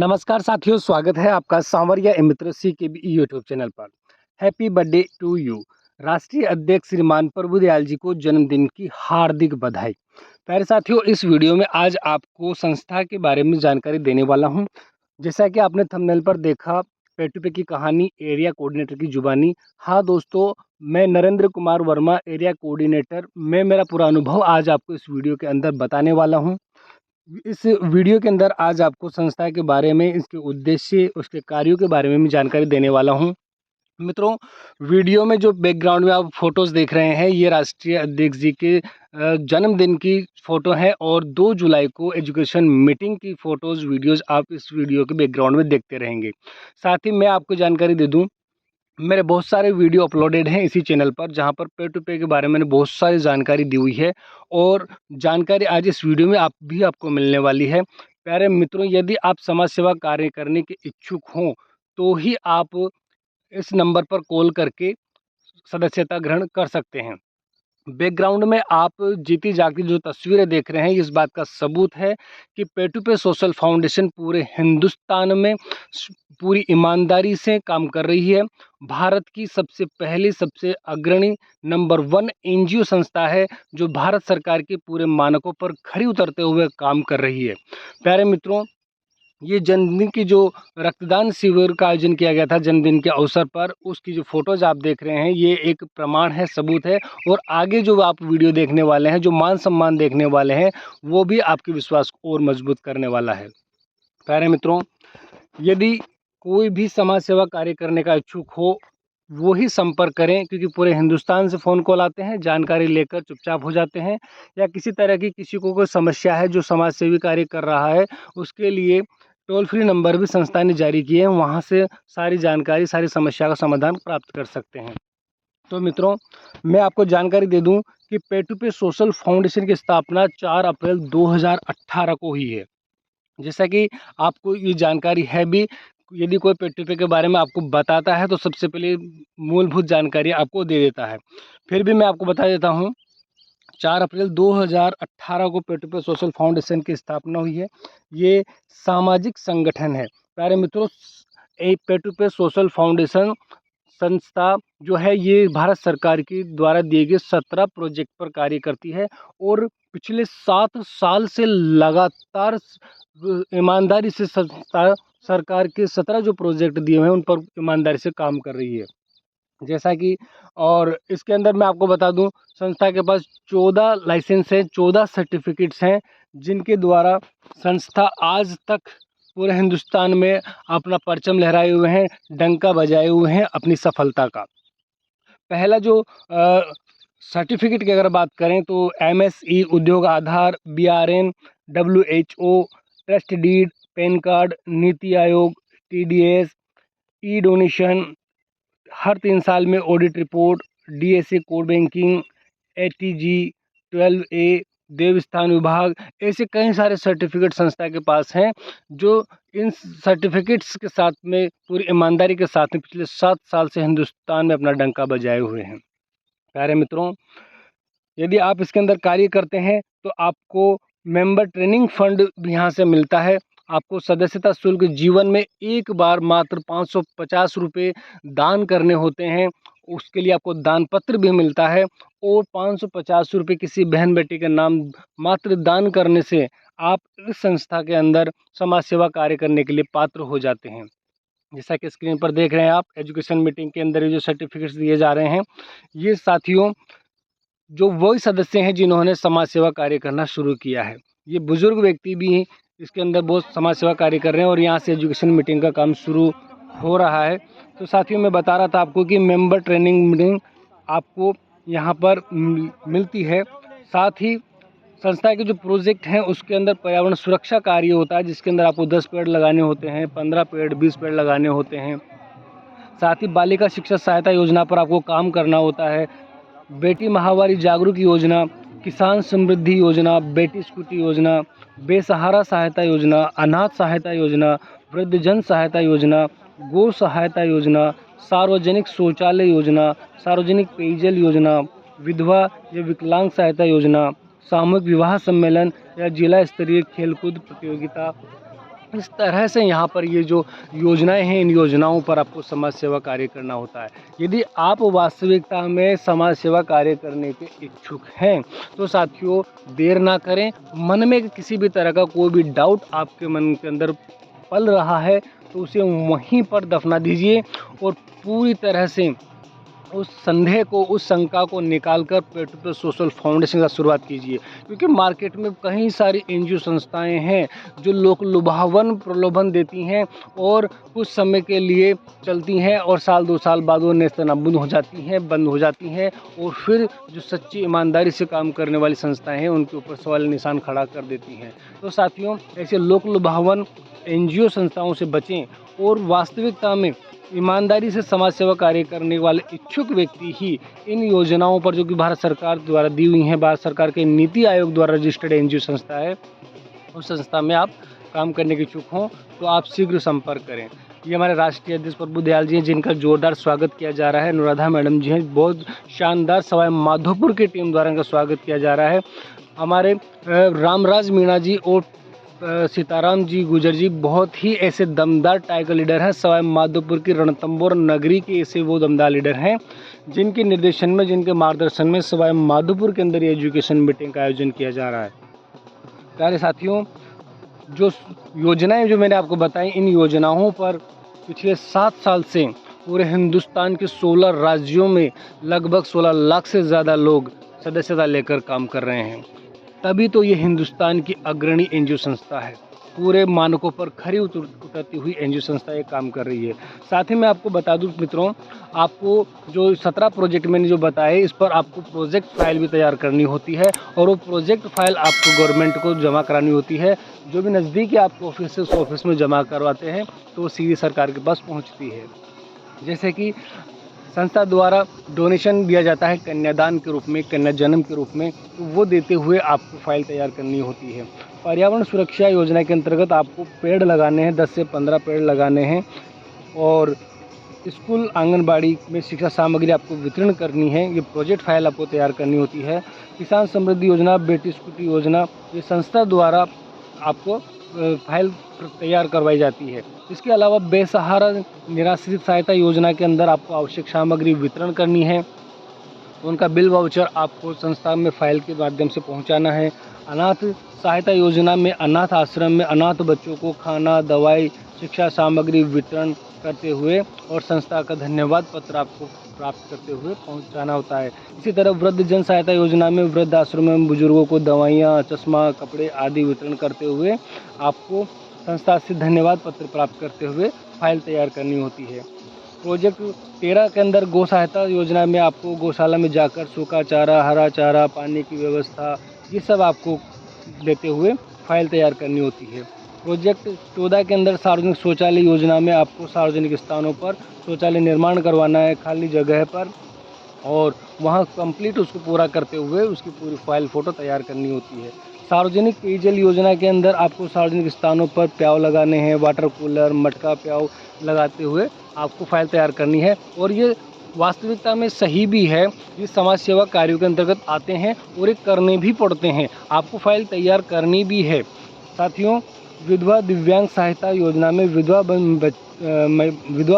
नमस्कार साथियों, स्वागत है आपका Sanwariya Mitra CKB YouTube channel पर। Happy birthday to you. राष्ट्रीय अध्यक्ष श्रीमान प्रभुदयाल जी को जन्मदिन की हार्दिक बधाई। प्यारे साथियों, इस वीडियो में आज आपको संस्था के बारे में जानकारी देने वाला हूं। जैसा कि आपने थंबनेल पर देखा, पेटू की कहानी एरिया कोऑर्डिनेटर की जुबानी। हाँ दोस्तों, मैं नरेंद्र कुमार वर्मा, एरिया कोऑर्डिनेटर। मैं मेरा पूरा अनुभव आज आपको इस वीडियो के अंदर बताने वाला हूँ। इस वीडियो के अंदर आज आपको संस्था के बारे में, इसके उद्देश्य, उसके कार्यों के बारे में मैं जानकारी देने वाला हूं। मित्रों, वीडियो में जो बैकग्राउंड में आप फोटोज़ देख रहे हैं, ये राष्ट्रीय अध्यक्ष जी के जन्मदिन की फ़ोटो है और 2 जुलाई को एजुकेशन मीटिंग की फ़ोटोज़, वीडियोज़ आप इस वीडियो के बैकग्राउंड में देखते रहेंगे। साथ ही मैं आपको जानकारी दे दूँ, मेरे बहुत सारे वीडियो अपलोडेड हैं इसी चैनल पर, जहां पर पे टू पे के बारे में मैंने बहुत सारी जानकारी दी हुई है और जानकारी आज इस वीडियो में आपको मिलने वाली है। प्यारे मित्रों, यदि आप समाज सेवा कार्य करने के इच्छुक हों तो ही आप इस नंबर पर कॉल करके सदस्यता ग्रहण कर सकते हैं। बैकग्राउंड में आप जीती जागती जो तस्वीरें देख रहे हैं, इस बात का सबूत है कि पे टू पे सोशल फाउंडेशन पूरे हिंदुस्तान में पूरी ईमानदारी से काम कर रही है। भारत की सबसे पहली, सबसे अग्रणी नंबर 1 NGO संस्था है, जो भारत सरकार के पूरे मानकों पर खरी उतरते हुए काम कर रही है। प्यारे मित्रों, ये जन्मदिन की जो रक्तदान शिविर का आयोजन किया गया था जन्मदिन के अवसर पर, उसकी जो फोटोज आप देख रहे हैं, ये एक प्रमाण है, सबूत है। और आगे जो आप वीडियो देखने वाले हैं, जो मान सम्मान देखने वाले हैं, वो भी आपके विश्वास को और मजबूत करने वाला है। प्यारे मित्रों, यदि कोई भी समाज सेवा कार्य करने का इच्छुक हो, वो ही संपर्क करें, क्योंकि पूरे हिंदुस्तान से फ़ोन कॉल आते हैं, जानकारी लेकर चुपचाप हो जाते हैं। या किसी तरह की किसी को कोई समस्या है, जो समाज सेवी कार्य कर रहा है, उसके लिए टोल फ्री नंबर भी संस्था ने जारी किए हैं, वहाँ से सारी जानकारी, सारी समस्या का समाधान प्राप्त कर सकते हैं। तो मित्रों, मैं आपको जानकारी दे दूं कि पे टू पे सोशल फाउंडेशन की स्थापना 4 अप्रैल 2018 को हुई है। जैसा कि आपको ये जानकारी है भी, यदि कोई पे टू पे के बारे में आपको बताता है तो सबसे पहले मूलभूत जानकारी आपको दे देता है। फिर भी मैं आपको बता देता हूँ, 4 अप्रैल 2018 को पे टू पे सोशल फाउंडेशन की स्थापना हुई है। ये सामाजिक संगठन है। प्यारे मित्रों, पे टू पे सोशल फाउंडेशन संस्था जो है, ये भारत सरकार की द्वारा दिए गए 17 प्रोजेक्ट पर कार्य करती है और पिछले 7 साल से लगातार ईमानदारी से संस्था सरकार के 17 जो प्रोजेक्ट दिए हुए हैं, उन पर ईमानदारी से काम कर रही है। जैसा कि, और इसके अंदर मैं आपको बता दूं, संस्था के पास 14 लाइसेंस हैं, 14 सर्टिफिकेट्स हैं, जिनके द्वारा संस्था आज तक पूरे हिंदुस्तान में अपना परचम लहराए हुए हैं, डंका बजाए हुए हैं अपनी सफलता का। पहला जो सर्टिफिकेट की अगर बात करें तो MSE, Udyog Aadhaar, BRN, WHO, trust deed, PAN card, Niti Aayog, TDS, e donation, हर 3 साल में audit report, DSA code banking, ATG 12A, देवस्थान विभाग, ऐसे कई सारे सर्टिफिकेट संस्था के पास हैं, जो इन सर्टिफिकेट्स के साथ में पूरी ईमानदारी के साथ में पिछले 7 साल से हिंदुस्तान में अपना डंका बजाए हुए हैं। प्यारे मित्रों, यदि आप इसके अंदर कार्य करते हैं तो आपको मेंबर ट्रेनिंग फंड भी यहाँ से मिलता है। आपको सदस्यता शुल्क जीवन में एक बार मात्र 550 रुपये दान करने होते हैं, उसके लिए आपको दान पत्र भी मिलता है। और 550 रुपये किसी बहन बेटी के नाम मात्र दान करने से आप इस संस्था के अंदर समाज सेवा कार्य करने के लिए पात्र हो जाते हैं। जैसा कि स्क्रीन पर देख रहे हैं आप, एजुकेशन मीटिंग के अंदर ये जो सर्टिफिकेट्स दिए जा रहे हैं, ये साथियों जो वही सदस्य हैं जिन्होंने समाज सेवा कार्य करना शुरू किया है। ये बुजुर्ग व्यक्ति भी हैं, इसके अंदर बहुत समाज सेवा कार्य कर रहे हैं और यहाँ से एजुकेशन मीटिंग का काम शुरू हो रहा है। तो साथियों, मैं बता रहा था आपको कि मेंबर ट्रेनिंग मीटिंग आपको यहाँ पर मिलती है। साथ ही संस्था के जो प्रोजेक्ट हैं, उसके अंदर पर्यावरण सुरक्षा कार्य होता है, जिसके अंदर आपको 10 पेड़ लगाने होते हैं, 15 पेड़, 20 पेड़ लगाने होते हैं। साथ ही बालिका शिक्षा सहायता योजना पर आपको काम करना होता है। बेटी महावारी जागरूक योजना, किसान समृद्धि योजना, बेटी स्कूटी योजना, बेसहारा सहायता योजना, अनाथ सहायता योजना, वृद्धजन सहायता योजना, गो सहायता योजना, सार्वजनिक शौचालय योजना, सार्वजनिक पेयजल योजना, विधवा या विकलांग सहायता योजना, सामूहिक विवाह सम्मेलन या जिला स्तरीय खेलकूद प्रतियोगिता, इस तरह से यहाँ पर ये जो योजनाएं हैं, इन योजनाओं पर आपको समाज सेवा कार्य करना होता है। यदि आप वास्तविकता में समाज सेवा कार्य करने के इच्छुक हैं तो साथियों देर ना करें। मन में किसी भी तरह का कोई भी डाउट आपके मन के अंदर पल रहा है तो उसे वहीं पर दफना दीजिए और पूरी तरह से उस संदेह को, उस शंका को निकालकर पेट्रो सोशल फाउंडेशन का शुरुआत कीजिए। क्योंकि मार्केट में कई सारी एनजीओ संस्थाएं हैं जो लोक लुभावन प्रलोभन देती हैं और कुछ समय के लिए चलती हैं और साल 2 साल बाद वो नेस्तनाबूद हो जाती हैं, बंद हो जाती हैं और फिर जो सच्ची ईमानदारी से काम करने वाली संस्थाएं हैं उनके ऊपर सवाल निशान खड़ा कर देती हैं। तो साथियों ऐसे लोक लुभावन एनजीओ संस्थाओं से बचें और वास्तविकता में ईमानदारी से समाज सेवा कार्य करने वाले इच्छुक व्यक्ति ही इन योजनाओं पर, जो कि भारत सरकार द्वारा दी हुई हैं, भारत सरकार के नीति आयोग द्वारा रजिस्टर्ड एनजीओ संस्था है, उस संस्था में आप काम करने के इच्छुक हों तो आप शीघ्र संपर्क करें। ये हमारे राष्ट्रीय अध्यक्ष प्रभुदयाल जी हैं जिनका जोरदार स्वागत किया जा रहा है। अनुराधा मैडम जी हैं, बहुत शानदार सवाई माधोपुर की टीम द्वारा इनका स्वागत किया जा रहा है। हमारे रामराज मीणा जी और सीताराम जी गुजर जी बहुत ही ऐसे दमदार टाइगर लीडर हैं। सवाई माधोपुर की रणथंभौर नगरी के ऐसे वो दमदार लीडर हैं जिनके निर्देशन में, जिनके मार्गदर्शन में सवाई माधोपुर के अंदर ये एजुकेशन मीटिंग का आयोजन किया जा रहा है। प्यारे साथियों, जो योजनाएं जो मैंने आपको बताई, इन योजनाओं पर पिछले 7 साल से पूरे हिंदुस्तान के 16 राज्यों में लगभग 16 लाख से ज़्यादा लोग सदस्यता लेकर काम कर रहे हैं। तभी तो ये हिंदुस्तान की अग्रणी एनजीओ संस्था है। पूरे मानकों पर खरी उतरती हुई एनजीओ संस्था ये काम कर रही है। साथ ही मैं आपको बता दूं मित्रों, आपको जो 17 प्रोजेक्ट मैंने जो बताए, इस पर आपको प्रोजेक्ट फाइल भी तैयार करनी होती है और वो प्रोजेक्ट फाइल आपको गवर्नमेंट को जमा करानी होती है। जो भी नज़दीकी आपको ऑफिस है उस ऑफिस में जमा करवाते हैं तो वो सीधी सरकार के पास पहुँचती है। जैसे कि संस्था द्वारा डोनेशन दिया जाता है कन्यादान के रूप में, कन्या जन्म के रूप में, तो वो देते हुए आपको फाइल तैयार करनी होती है। पर्यावरण सुरक्षा योजना के अंतर्गत आपको पेड़ लगाने हैं, 10 से 15 पेड़ लगाने हैं और स्कूल आंगनबाड़ी में शिक्षा सामग्री आपको वितरण करनी है। ये प्रोजेक्ट फाइल आपको तैयार करनी होती है। किसान समृद्धि योजना, बेटी स्कूटी योजना, ये संस्था द्वारा आपको फाइल तैयार करवाई जाती है। इसके अलावा बेसहारा निराश्रित सहायता योजना के अंदर आपको आवश्यक सामग्री वितरण करनी है, तो उनका बिल वाउचर आपको संस्था में फाइल के माध्यम से पहुंचाना है। अनाथ सहायता योजना में अनाथ आश्रम में अनाथ बच्चों को खाना, दवाई, शिक्षा सामग्री वितरण करते हुए और संस्था का धन्यवाद पत्र आपको प्राप्त करते हुए पहुंचाना होता है। इसी तरह वृद्ध जन सहायता योजना में वृद्ध आश्रम में बुजुर्गों को दवाइयाँ, चश्मा, कपड़े आदि वितरण करते हुए आपको संस्था से धन्यवाद पत्र प्राप्त करते हुए फाइल तैयार करनी होती है। प्रोजेक्ट 13 के अंदर गौ सहायता योजना में आपको गौशाला में जाकर सूखा चारा, हरा चारा, पानी की व्यवस्था, ये सब आपको देते हुए फाइल तैयार करनी होती है। प्रोजेक्ट 14 के अंदर सार्वजनिक शौचालय योजना में आपको सार्वजनिक स्थानों पर शौचालय निर्माण करवाना है खाली जगह पर और वहाँ कंप्लीट उसको पूरा करते हुए उसकी पूरी फाइल फ़ोटो तैयार करनी होती है। सार्वजनिक पेयजल योजना के अंदर आपको सार्वजनिक स्थानों पर प्याव लगाने हैं, वाटर कूलर, मटका प्याव लगाते हुए आपको फाइल तैयार करनी है और ये वास्तविकता में सही भी है। ये समाज सेवा कार्यों के अंतर्गत आते हैं और ये करने भी पड़ते हैं, आपको फाइल तैयार करनी भी है। साथियों, विधवा दिव्यांग सहायता योजना में विधवा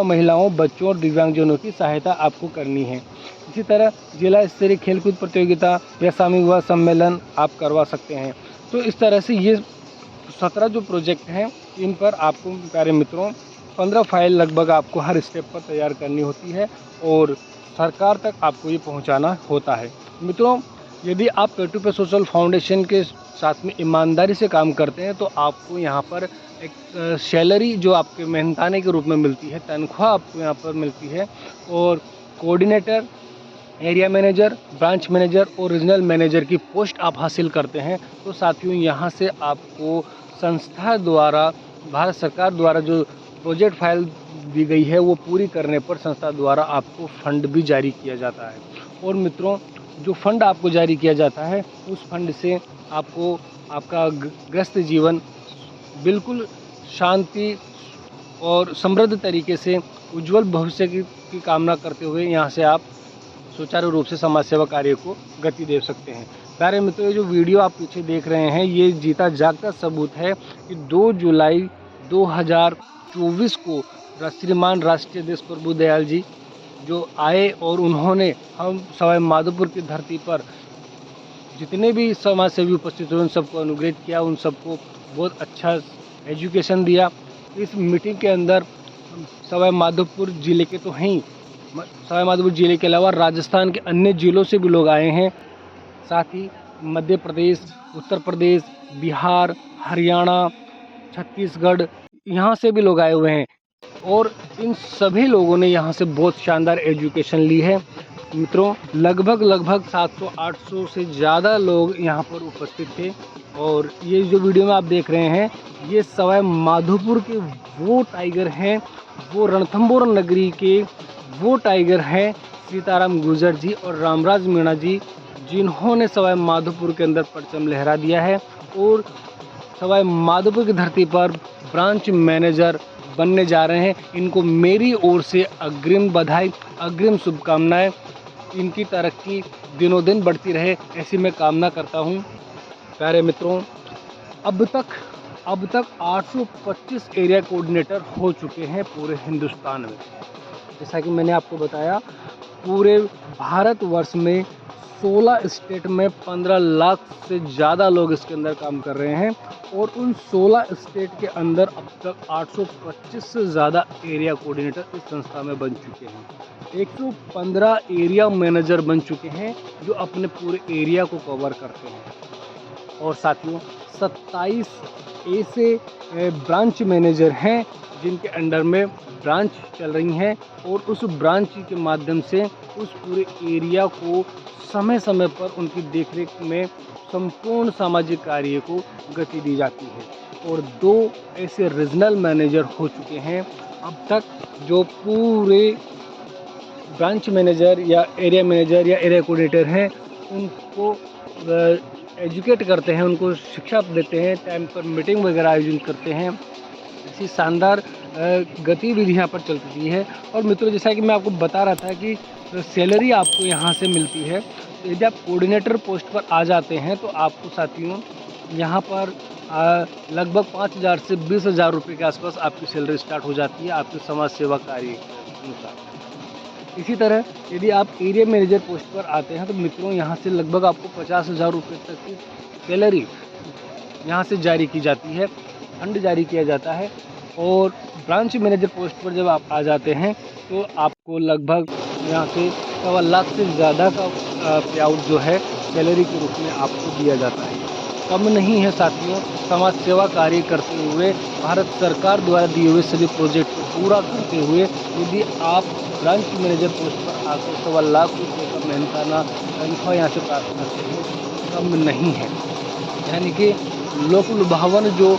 महिलाओं, बच्चों और दिव्यांगजनों की सहायता आपको करनी है। इसी तरह जिला स्तरीय खेलकूद प्रतियोगिता या सामूहिक विवाह सम्मेलन आप करवा सकते हैं। तो इस तरह से ये 17 जो प्रोजेक्ट हैं इन पर आपको प्यारे मित्रों 15 फाइल लगभग आपको हर स्टेप पर तैयार करनी होती है और सरकार तक आपको ये पहुंचाना होता है। मित्रों, यदि आप पेटू पे सोशल फाउंडेशन के साथ में ईमानदारी से काम करते हैं तो आपको यहाँ पर एक सैलरी जो आपके मेहनताने के रूप में मिलती है, तनख्वाह आपको यहाँ पर मिलती है और coordinator, area manager, branch manager और रीजनल मैनेजर की पोस्ट आप हासिल करते हैं। तो साथियों, यहाँ से आपको संस्था द्वारा, भारत सरकार द्वारा जो प्रोजेक्ट फाइल दी गई है वो पूरी करने पर संस्था द्वारा आपको फंड भी जारी किया जाता है। और मित्रों, जो फंड आपको जारी किया जाता है उस फंड से आपको आपका ग्रस्त जीवन बिल्कुल शांति और समृद्ध तरीके से उज्जवल भविष्य की कामना करते हुए यहाँ से आप सुचारू रूप से समाज सेवा कार्य को गति दे सकते हैं। प्यारे मित्रों, ये जो वीडियो आप पीछे देख रहे हैं ये जीता जागता सबूत है कि 2 जुलाई 2024 को श्रीमान राष्ट्रीय अध्यक्ष प्रभुदयाल जी जो आए और उन्होंने हम सवाई माधोपुर की धरती पर जितने भी समाज सेवी उपस्थित हुए उन सबको अनुग्रहित किया, उन सबको बहुत अच्छा एजुकेशन दिया। इस मीटिंग के अंदर सवाई माधोपुर ज़िले के तो हैं ही, सवाई माधोपुर ज़िले के अलावा राजस्थान के अन्य ज़िलों से भी लोग आए हैं, साथ ही मध्य प्रदेश, उत्तर प्रदेश, बिहार, हरियाणा, छत्तीसगढ़ यहाँ से भी लोग आए हुए हैं और इन सभी लोगों ने यहाँ से बहुत शानदार एजुकेशन ली है। मित्रों, लगभग 700-800 से ज़्यादा लोग यहाँ पर उपस्थित थे और ये जो वीडियो में आप देख रहे हैं ये सवाई माधोपुर के वो टाइगर हैं, वो रणथंभौर नगरी के वो टाइगर हैं सीताराम गुर्जर जी और रामराज मीणा जी, जिन्होंने सवाई माधोपुर के अंदर परचम लहरा दिया है और सवाई माधोपुर की धरती पर ब्रांच मैनेजर बनने जा रहे हैं। इनको मेरी ओर से अग्रिम बधाई, अग्रिम शुभकामनाएं। इनकी तरक्की दिनों दिन बढ़ती रहे ऐसी मैं कामना करता हूं। प्यारे मित्रों, अब तक 825 एरिया कोऑर्डिनेटर हो चुके हैं पूरे हिंदुस्तान में। जैसा कि मैंने आपको बताया, पूरे भारतवर्ष में 16 स्टेट में 15 लाख से ज़्यादा लोग इसके अंदर काम कर रहे हैं और उन 16 स्टेट के अंदर अब तक 825 से ज़्यादा एरिया कोऑर्डिनेटर इस संस्था में बन चुके हैं। 115 एरिया मैनेजर बन चुके हैं जो अपने पूरे एरिया को कवर करते हैं और साथियों 27 ऐसे ब्रांच मैनेजर हैं जिनके अंडर में ब्रांच चल रही हैं और उस ब्रांच के माध्यम से उस पूरे एरिया को समय समय पर उनकी देखरेख में संपूर्ण सामाजिक कार्य को गति दी जाती है और 2 ऐसे रीजनल मैनेजर हो चुके हैं अब तक जो पूरे ब्रांच मैनेजर या एरिया कोऑर्डिनेटर हैं उनको एजुकेट करते हैं, उनको शिक्षा देते हैं, टाइम पर मीटिंग वगैरह आयोजन करते हैं। ऐसी शानदार गतिविधि यहाँ पर चलती है। और मित्रों, जैसा कि मैं आपको बता रहा था कि सैलरी आपको यहाँ से मिलती है। तो यदि आप कोऑर्डिनेटर पोस्ट पर आ जाते हैं तो आपको साथियों यहाँ पर लगभग 5,000 से 20,000 रुपये के आसपास आपकी सैलरी स्टार्ट हो जाती है आपके समाज सेवा कार्य के अनुसार। इसी तरह यदि आप एरिया मैनेजर पोस्ट पर आते हैं तो मित्रों यहाँ से लगभग आपको 50,000 रुपये तक की सैलरी यहाँ से जारी की जाती है, फंड जारी किया जाता है। और ब्रांच मैनेजर पोस्ट पर जब आप आ जाते हैं तो आपको लगभग यहाँ से 1.25 लाख से ज़्यादा का पे आउट जो है सैलरी के रूप में आपको दिया जाता है। कम नहीं है साथियों। समाज सेवा कार्य करते हुए, भारत सरकार द्वारा दिए हुए सभी प्रोजेक्ट को पूरा करते हुए यदि आप ब्रांच मैनेजर पोस्ट पर आकर 1.25 लाख रुपये का मेहनताना तनख्वाह यहाँ से प्राप्त करते हैं, कम नहीं है। यानी कि लोक लुभावन जो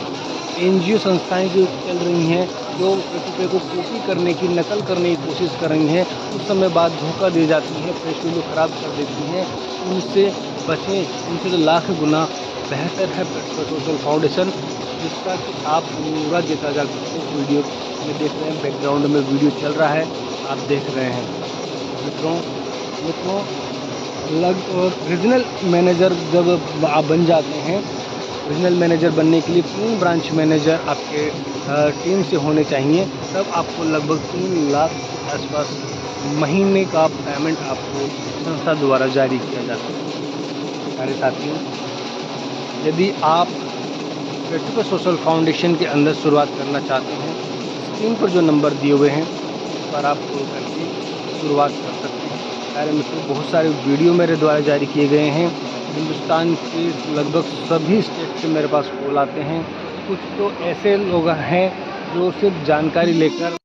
NGO संस्थाएं जो चल रही हैं, जो पेपर को कॉपी करने की, नकल करने की कोशिश कर रही हैं, उस समय बाद धोखा दे जाती हैं, प्रेस को ख़राब कर देती हैं, उनसे बचें। उनसे तो लाख गुना बेहतर है पेट्रो सोशल फाउंडेशन, जिसका कि आप पूरा देखा जा सकते हैं। वीडियो में देख रहे हैं, बैकग्राउंड में वीडियो चल रहा है, आप देख रहे हैं। मित्रों रीजनल मैनेजर जब आप बन जाते हैं, रीजनल मैनेजर बनने के लिए 3 ब्रांच मैनेजर आपके टीम से होने चाहिए, तब आपको लगभग 3 लाख के आसपास महीने का पेमेंट आपको संस्था द्वारा जारी किया जाता है। सारे साथियों, यदि आप पेट्रो सोशल फाउंडेशन के अंदर शुरुआत करना चाहते हैं, स्क्रीन पर जो नंबर दिए हुए हैं उस पर आप कॉल करके शुरुआत कर सकते हैं। सारे मित्रों, बहुत सारे वीडियो मेरे द्वारा जारी किए गए हैं। हिंदुस्तान के लगभग सभी स्टेट से मेरे पास कॉल आते हैं। कुछ तो ऐसे लोग हैं जो सिर्फ जानकारी लेकर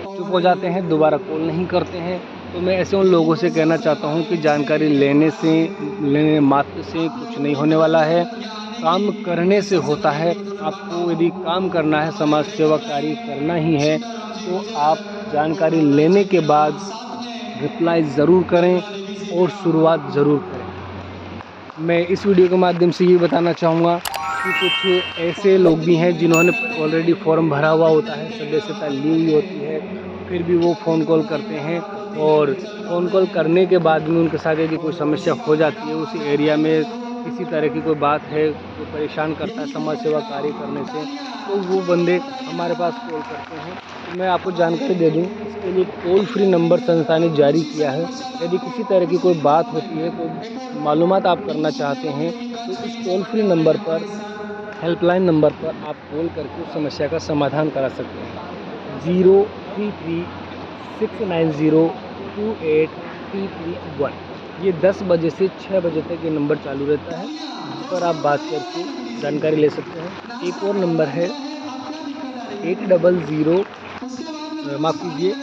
चुप हो जाते हैं, दोबारा कॉल नहीं करते हैं। तो मैं ऐसे उन लोगों से कहना चाहता हूं कि जानकारी लेने मात्र से कुछ नहीं होने वाला है, काम करने से होता है। आपको यदि काम करना है, समाज सेवा कार्य करना ही है, तो आप जानकारी लेने के बाद रिप्लाई ज़रूर करें और शुरुआत ज़रूर करें। मैं इस वीडियो के माध्यम से ये बताना चाहूँगा कि कुछ ऐसे लोग भी हैं जिन्होंने ऑलरेडी फॉर्म भरा हुआ होता है, सदस्यता ली हुई होती है, फिर भी वो फ़ोन कॉल करते हैं और फ़ोन कॉल करने के बाद में उनके साथ यदि कोई समस्या हो जाती है, उस एरिया में किसी तरह की कोई बात है, जो परेशान करता है समाज सेवा कार्य करने से, तो वो बंदे हमारे पास कॉल करते हैं। तो मैं आपको जानकारी दे दूं, इसके लिए टोल फ्री नंबर संस्था ने जारी किया है। यदि किसी तरह की कोई बात होती है, कोई मालूमात आप करना चाहते हैं, तो इस टोल फ्री नंबर पर, हेल्पलाइन नंबर पर आप कॉल करके उस समस्या का समाधान करा सकते हैं। 033-690-28331। ये 10 बजे से 6 बजे तक ये नंबर चालू रहता है, जिस पर आप बात करके जानकारी ले सकते हैं। एक और नंबर है 800, माफ़ कीजिए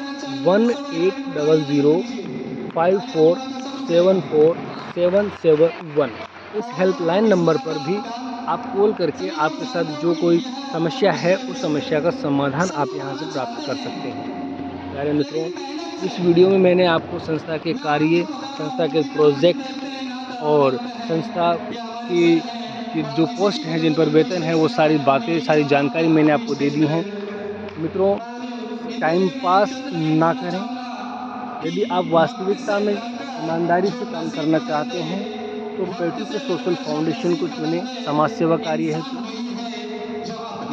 180054747771। इस हेल्पलाइन नंबर पर भी आप कॉल करके आपके साथ जो कोई समस्या है, उस समस्या का समाधान आप यहाँ से प्राप्त कर सकते हैं। प्यारे मित्रों, इस वीडियो में मैंने आपको संस्था के कार्य, संस्था के प्रोजेक्ट और संस्था की जो पोस्ट हैं, जिन पर वेतन है, वो सारी बातें, सारी जानकारी मैंने आपको दे दी हैं। मित्रों, टाइम पास ना करें। यदि आप वास्तविकता में ईमानदारी से काम करना चाहते हैं, तो पेटू के सोशल फाउंडेशन को चुनें। समाज सेवा कार्य है।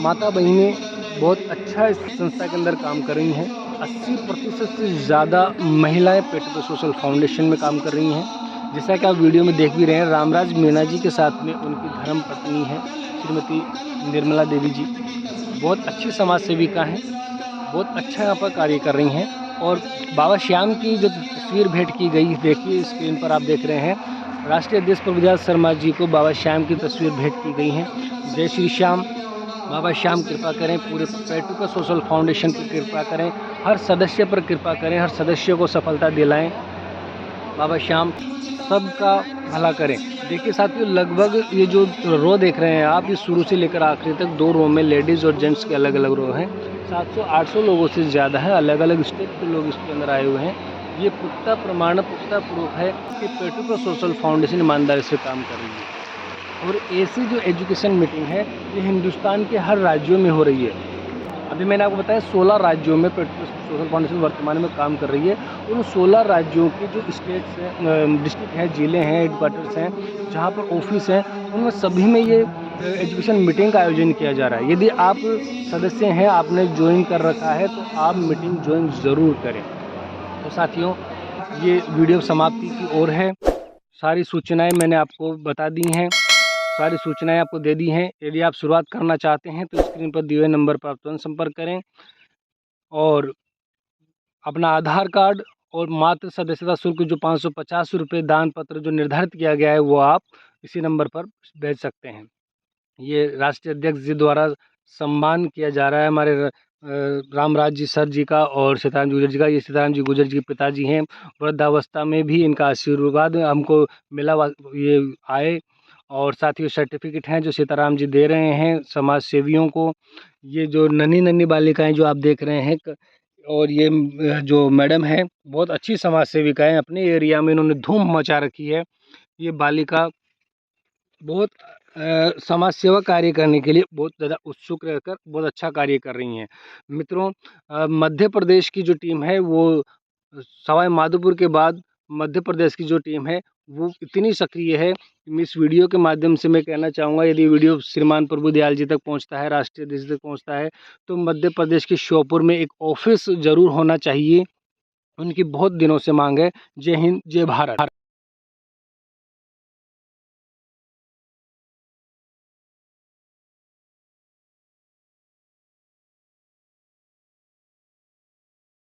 माता बहनें बहुत अच्छा इस संस्था के अंदर काम कर रही हैं। 80% से ज़्यादा महिलाएं पेटू के सोशल फाउंडेशन में काम कर रही हैं। जैसा कि आप वीडियो में देख भी रहे हैं, रामराज मीणा जी के साथ में उनकी धर्म पत्नी है श्रीमती निर्मला देवी जी। बहुत अच्छी समाज सेविका हैं, बहुत अच्छा यहाँ पर कार्य कर रही हैं। और बाबा श्याम की जो तस्वीर भेंट की गई, देखिए स्क्रीन पर आप देख रहे हैं, राष्ट्रीय अध्यक्ष प्रभुदयाल शर्मा जी को बाबा श्याम की तस्वीर भेंट की गई हैं। जय श्री श्याम। बाबा श्याम कृपा करें, पूरे पेटू का सोशल फाउंडेशन पर कृपा करें, हर सदस्य पर कृपा करें, हर सदस्य को सफलता दिलाएं। बाबा श्याम सबका भला करें। देखिए साथियों, लगभग ये जो रो देख रहे हैं आप, ये शुरू से लेकर आखिरी तक 2 रो में लेडीज़ और जेंट्स के अलग अलग रो हैं। 700-800 लोगों से ज़्यादा है, अलग अलग स्टेट के लोग इसके अंदर आए हुए हैं। ये पुख्ता प्रमाण, पुख्ता प्रूफ है कि पेटू का सोशल फाउंडेशन ईमानदारी से काम कर रही है। और ऐसी जो एजुकेशन मीटिंग है, ये हिंदुस्तान के हर राज्यों में हो रही है। अभी मैंने आपको बताया 16 राज्यों में पेटू सोशल फाउंडेशन वर्तमान में काम कर रही है। उन 16 राज्यों के जो स्टेट्स हैं, डिस्ट्रिक्ट हैं, ज़िले हैं, हेडक्वार्टर्स हैं, जहाँ पर ऑफिस हैं, उनमें सभी में ये एजुकेशन मीटिंग का आयोजन किया जा रहा है। यदि आप सदस्य हैं, आपने ज्वाइन कर रखा है, तो आप मीटिंग ज्वाइन ज़रूर करें। तो साथियों, ये वीडियो समाप्ति की ओर है। सारी सूचनाएं मैंने आपको बता दी हैं, सारी सूचनाएं आपको दे दी हैं। यदि आप शुरुआत करना चाहते हैं, तो स्क्रीन पर दिए हुए नंबर पर आप तुरंत संपर्क करें और अपना आधार कार्ड और मात्र सदस्यता शुल्क जो 550 रुपये दान पत्र जो निर्धारित किया गया है, वो आप इसी नंबर पर भेज सकते हैं। ये राष्ट्रीय अध्यक्ष जी द्वारा सम्मान किया जा रहा है हमारे रामराज जी सर जी का और सीताराम जी गुजर जी का। ये सीताराम जी गुजर जी के पिताजी हैं। वृद्धावस्था में भी इनका आशीर्वाद हमको मिला, ये आए। और साथ ही सर्टिफिकेट हैं जो सीताराम जी दे रहे हैं समाज सेवियों को। ये जो नन्ही नन्ही बालिकाएं जो आप देख रहे हैं, और ये जो मैडम है, बहुत अच्छी समाज सेविका है। अपने एरिया में इन्होंने धूम मचा रखी है। ये बालिका बहुत समाज सेवा कार्य करने के लिए बहुत ज़्यादा उत्सुक रहकर बहुत अच्छा कार्य कर रही हैं। मित्रों, मध्य प्रदेश की जो टीम है, वो सवाई माधोपुर के बाद मध्य प्रदेश की जो टीम है, वो इतनी सक्रिय है। इस वीडियो के माध्यम से मैं कहना चाहूँगा, यदि वीडियो श्रीमान प्रभुदयाल जी तक पहुँचता है, राष्ट्रीय अध्यक्ष तक पहुँचता है, तो मध्य प्रदेश के श्योपुर में एक ऑफिस ज़रूर होना चाहिए। उनकी बहुत दिनों से मांग है। जय हिंद, जय भारत।